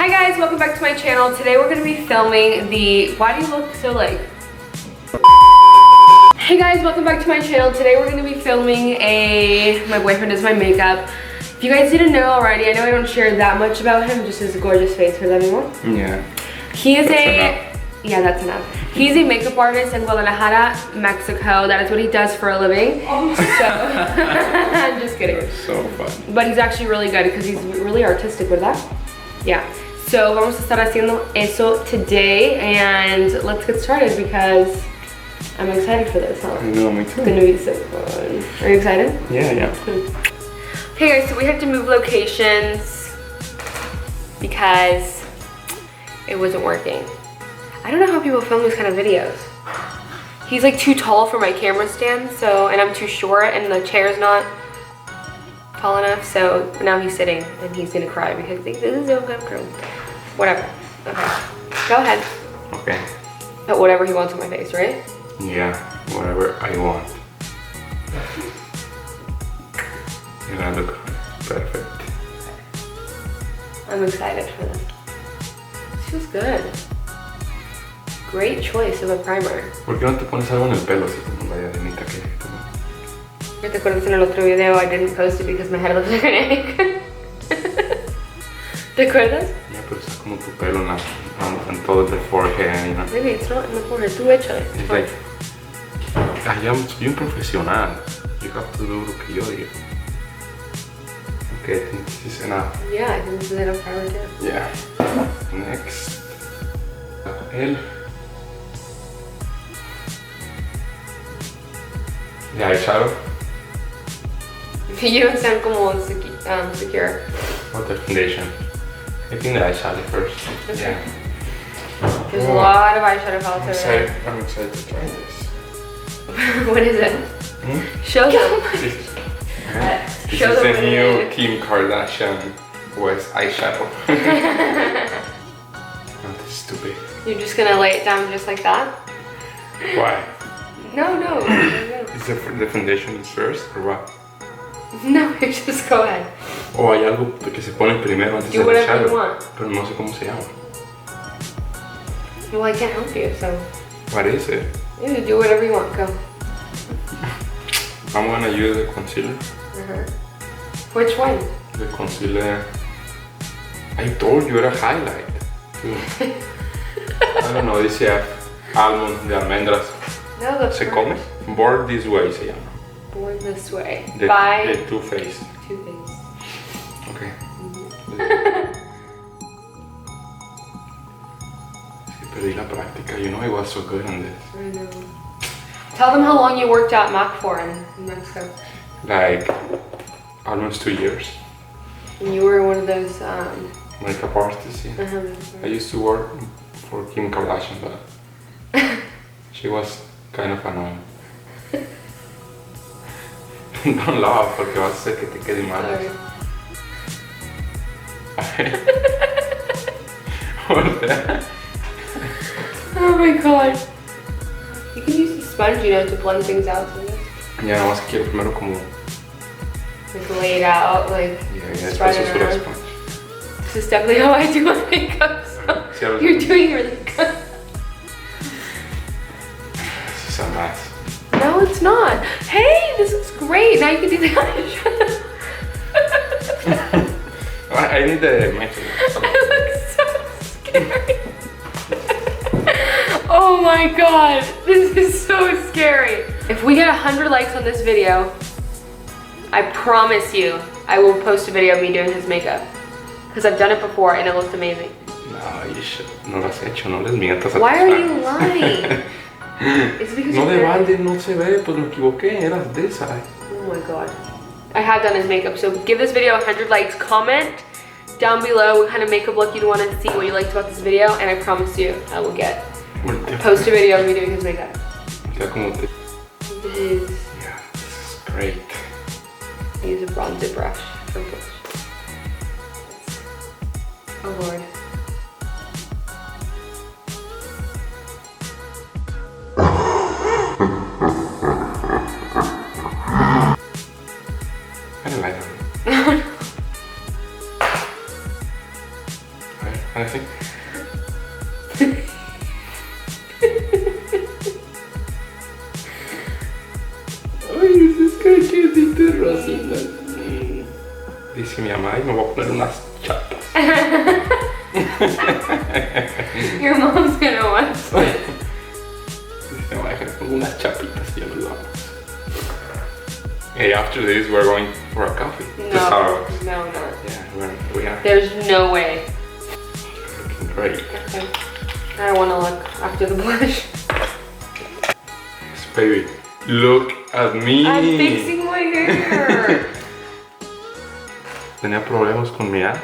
Hi guys, welcome back to my channel. Today we're gonna be filming the, why do you look so like? Hey guys, welcome back to my channel. Today we're gonna be filming my boyfriend does my makeup. If you guys didn't know already, I know I don't share that much about him, just his gorgeous face. For that anymore? Yeah. He is yeah, that's enough. He's a makeup artist in Guadalajara, Mexico. That is what he does for a living. So, I'm just kidding. That's so fun. But he's actually really good because he's really artistic with that. Yeah. So vamos a estar haciendo eso today, and let's get started because I'm excited for this, huh? I know, me too. It's gonna be so fun. Are you excited? Yeah. Okay guys, so we have to move locations because it wasn't working. I don't know how people film these kind of videos. He's like too tall for my camera stand, so, and I'm too short and the chair's not tall enough, so now he's sitting and he's gonna cry because this is so uncomfortable. Whatever. Okay. Go ahead. Okay. Put whatever he wants on my face, right? Yeah, whatever I want. You're gonna look perfect. I'm excited for this. This feels good. Great choice of a primer. ¿Por qué no te pones algo en el pelo así como la diademita que tú? ¿Te acuerdas en el otro video? I didn't post it because my head looks like an egg. ¿Te acuerdas? Yeah, pero está como tu pelo en todo the forehead, you know? Maybe it's not in the forehead. Tú échale. It's like, ya soy un profesional. You have to do lo que yo digo. Okay, I think this is enough. Yeah, I think this is enough primer too. Yeah. Next. El. The eyeshadow. You don't sound como secure. Or the foundation. I think the eyeshadow first. Okay. Yeah. There's a lot of eyeshadow palettes over there. I'm excited to try this. What is it? Show them. This Show is them the what new it is. Kim Kardashian West eyeshadow. Oh, this is too big. You're just gonna lay it down just like that? Why? No. Is the foundation first or what? No, just go ahead. O hay algo que se pone primero antes Do del whatever you eyeshadow. want. Pero no sé cómo se llama. Well, I can't help you, so What is it? you do whatever you want. Go. I'm gonna use the concealer. Which one? The concealer. I told you era highlight. Too. I don't know, dice almond de almendras. No, the ¿Se come? Born This Way se llama. Born This Way. The By Too Faced. Too Faced. Okay. Sí, perdí la práctica. You know I was so good on this. I know. Tell them how long you worked at MAC for in Mexico. Like almost 2 years. And you were one of those, Makeup artist. Yeah. I used to work for Kim Kardashian, but she was kind of annoying. Don't laugh porque vas a hacer que te quede mal. Sorry. Oh my god. You can use the sponge, you know, to blend things out. So Ya nada más quiero primero como. like lay it out, like Yeah, spread después it uso la around. sponge. This is definitely how I do my makeup. So you're doing really good. This is a mess. No, it's not. Hey, this looks great. Now you can do the eyeshadow. I need the makeup. It looks so scary. Oh my god, this is so scary. If we get 100 likes on this video, I promise you, I will post a video of me doing his makeup. Because I've done it before and it looked amazing. No, you should. No lo has hecho, no les mientas a Why tus are fans. you lying? It's because No you're de balde, no se ve, pues me equivoqué, eras de esa. Oh my god. I have done his makeup, so give this video 100 likes. Comment down below what kind of makeup look you'd want to see, what you liked about this video, and I promise you, I will post a video of me doing his makeup. Ya como te... This is, Yeah, this is great. I use a bronzer brush for blush. Oh lord. I don't like them. kind of thing. Ay, esos cachetitos rositas. Dice mi mamá, y me voy a poner unas chapas. Your mom's gonna want it. Dice mi mamá, déjame pongo unas chapitas y ya nos vamos. Hey, after this, we're going for a coffee. To Starbucks. No. Yeah, we are There's no way. looking great. Okay. I don't want to look after the blush. Yes, baby, look at me. I'm fixing my hair. Tenía problemas con mi ass.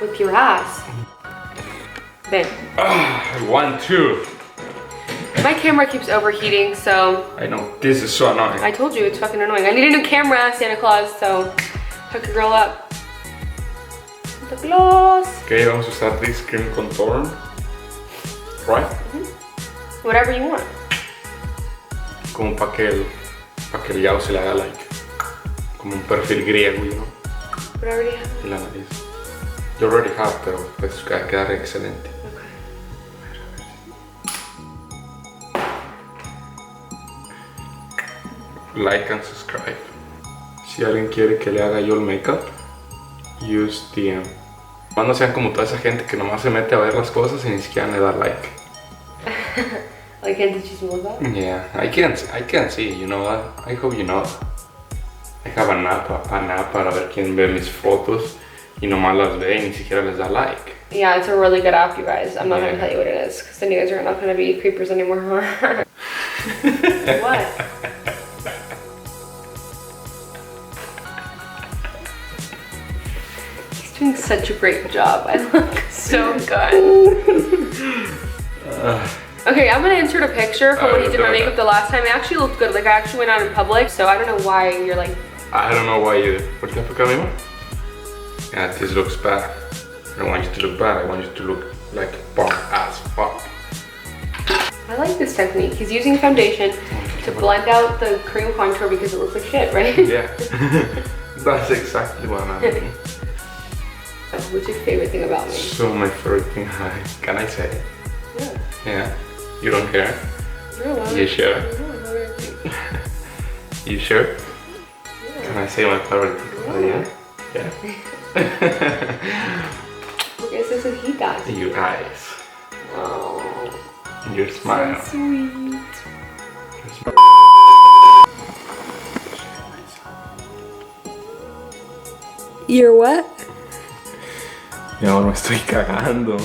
With your ass. Then. I want to. My camera keeps overheating, so I know, this is so annoying. I told you it's fucking annoying. I need a new camera, Santa Claus, so hook a girl up. The gloss. Ok, vamos a usar this cream contour. Right? Whatever you want. Como para que el yao se le haga like. Como un perfil griego, you know? But I already have. En la nariz. Yo already have, pero pues va a quedar excelente. Like and subscribe. Si alguien quiere que le haga yo el makeup, use DM. No sean como toda esa gente que nomás se mete a ver las cosas y ni siquiera le da like. Like gente chismosa. Yeah, I can't see, you know that? I hope you know that. I have an app para ver quién ve mis fotos y nomás las ve y ni siquiera les da like. Yeah, it's a really good app, you guys. I'm not Yeah. gonna tell you what it is, because then you guys are not gonna be creepers anymore. What? He's doing such a great job. I look so good. Okay, I'm gonna insert a picture from when he did my makeup the last time. It actually looked good. Like I actually went out in public, so I don't know why you're like. I don't know why either. ¿Por qué fue conmigo? Yeah, this looks bad. I don't want you to look bad. I want you to look like bomb as fuck. I like this technique. He's using foundation to blend out the cream contour because it looks like shit, right? Yeah, that's exactly what I'm doing. What's your favorite thing about me? So my favorite thing, can I say it? Yeah. Yeah, you don't care? You're allowed. You sure? Yeah. You sure? Can I say my favorite thing? Yeah? Yeah? Okay, so this is what he does. You eyes, Oh, your smile. so sweet. You're what? Mi amor, me estoy cagando.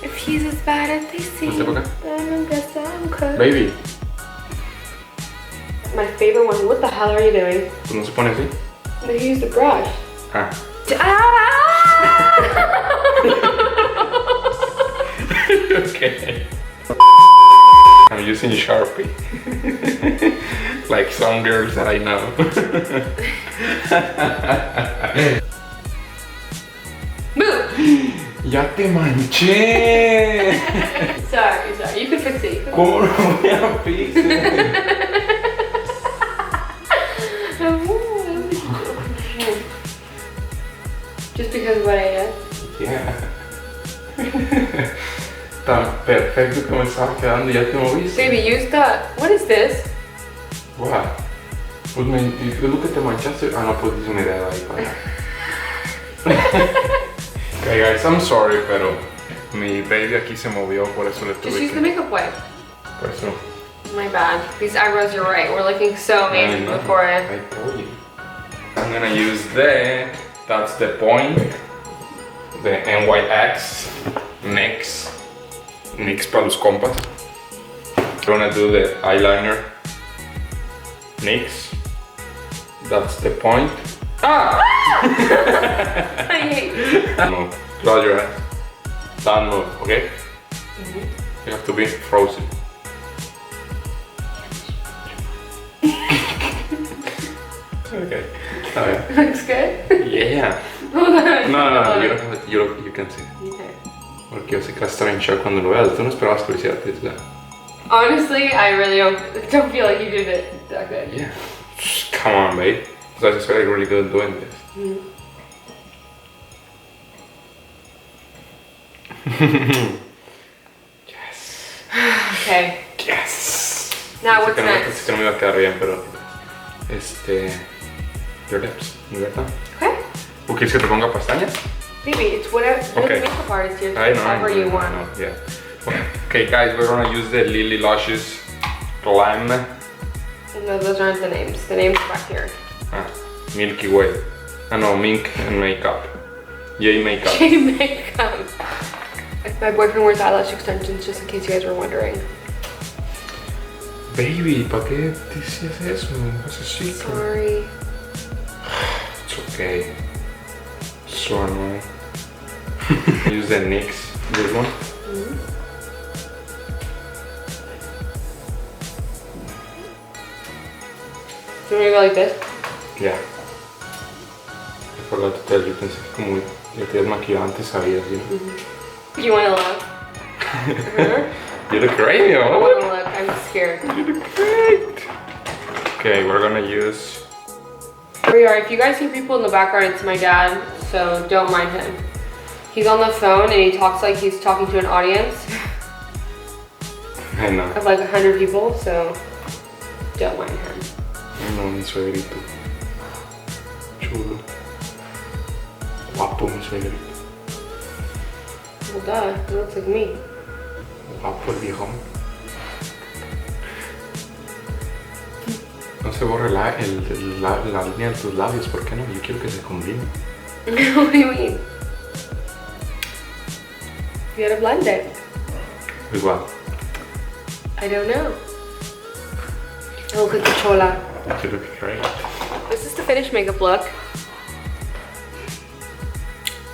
If he's as bad as they seem, Ponte pa' acá. then I guess I'm good. Baby, My favorite one. What the hell are you doing? pues no se pone así. But he used a brush. Ah. Okay. I'm using Sharpie. Like some girls that I know. Move! Ya te manché. Sorry. You can fix it. You can ¿Cómo lo voy a fixar? Just because of what I did. Yeah. Tan perfecto como estaba quedando, ya te moviste. Baby, use the. What is this? What? Pues lo que te manchaste. Ah, no, pues hice una idea ahí para. Okay guys, I'm sorry, pero mi baby aquí se movió, por eso le Just tuve use the que. makeup wipe. Por eso. My bad. These eyebrows are right. We're looking so amazing I know. before it. I told you. I'm gonna use that's the point, the NYX NYX para los compas. I'm gonna do the eyeliner NYX. That's the point. Ah! I hate you. Move. Close your eyes. Don't move, okay? You have to be frozen. Okay. Okay. Looks good. Yeah. Hold on. No, you can see. Okay. Porque yo sé que vas a estar en shock cuando lo veas. Tú no esperabas que lo hiciera Tesla. Honestly, I really don't feel like you did it that good. Yeah. Come on, babe. So I was just really good doing this. Yes. Okay. Yes. Now what's Pensé next? que no me iba a quedar bien, pero your lips, ¿verdad? Okay. ¿O quieres que te ponga pestañas? Baby, it's whatever. You're Okay. the makeup artist here. I know. Whatever you want. Yeah. Okay, guys, we're gonna use the Lily Luscious Glam No, those aren't the names. The names are back here. Milky Way. No, Mink and Makeup. J Makeup. J makeup. My boyfriend wears eyelash extensions, just in case you guys were wondering. Baby, ¿para qué decías eso? That's a secret. Sorry. It's okay. So annoying. Use the NYX, this one. Do you want me to go like this? Yeah. I forgot to tell you, pensé que como ya te habías maquillado antes sabías, you know? Do you want to look? You look great, you I know? want to look. I'm scared. You look great. Okay, we're gonna use... Here we are. If you guys see people in the background, it's my dad, so don't mind him. He's on the phone and he talks like he's talking to an audience I know. of like 100 people, so don't mind him. I know, mi suegrito. Chulo. Guapo, mi suegrito. Well, duh. He looks like me. Guapo el viejo. No se borre la línea de tus labios, ¿por qué no? Yo quiero que se combine. What do you mean? You gotta blend it. Igual. I don't know. I look like a chola. You look great. This is the finished makeup look.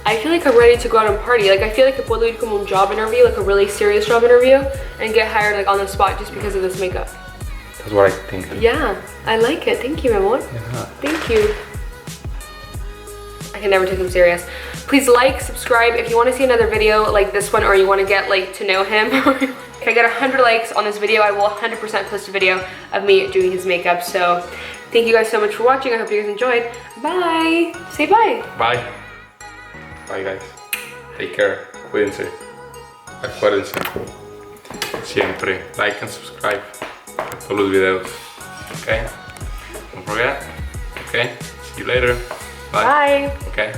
I feel like I'm ready to go out and party. Like I feel like I puedo ir como un job interview, like a really serious job interview, and get hired like on the spot just because of this makeup. That's what I think. Yeah, I like it. Thank you, mi amor. Yeah. Thank you. I can never take him serious. Please like, subscribe if you want to see another video like this one, or you want to get like to know him. If I get 100 likes on this video, I will 100% post a video of me doing his makeup. So thank you guys so much for watching. I hope you guys enjoyed. Bye. Say bye. Bye. Bye, guys. Take care. Cuídense. Acuérdense. Siempre like and subscribe a todos los videos. Okay? Don't forget. Okay? See you later. Bye. Bye. Okay?